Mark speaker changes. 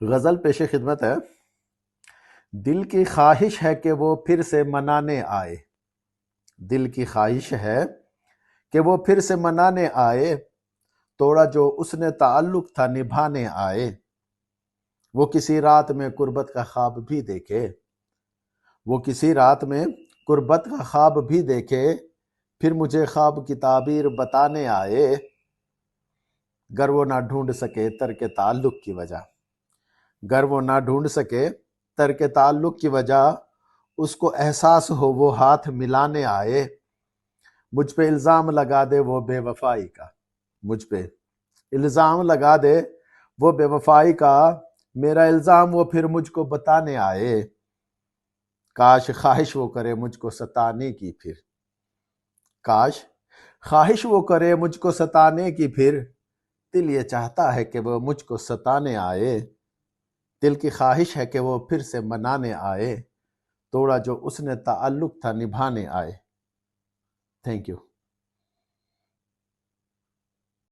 Speaker 1: غزل پیش خدمت ہے۔ دل کی خواہش ہے کہ وہ پھر سے منانے آئے، دل کی خواہش ہے کہ وہ پھر سے منانے آئے، توڑا جو اس نے تعلق تھا نبھانے آئے۔ وہ کسی رات میں قربت کا خواب بھی دیکھے، وہ کسی رات میں قربت کا خواب بھی دیکھے، پھر مجھے خواب کی تعبیر بتانے آئے۔ گر وہ نہ ڈھونڈ سکے ترک تعلق کی وجہ، گر وہ نہ ڈھونڈ سکے ترک تعلق کی وجہ، اس کو احساس ہو وہ ہاتھ ملانے آئے۔ مجھ پہ الزام لگا دے وہ بے وفائی کا، مجھ پہ الزام لگا دے وہ بے وفائی کا، میرا الزام وہ پھر مجھ کو بتانے آئے۔ کاش خواہش وہ کرے مجھ کو ستانے کی پھر، کاش خواہش وہ کرے مجھ کو ستانے کی پھر، دل یہ چاہتا ہے کہ وہ مجھ کو ستانے آئے۔ دل کی خواہش ہے کہ وہ پھر سے منانے آئے، توڑا جو اس نے تعلق تھا نبھانے آئے۔ Thank you.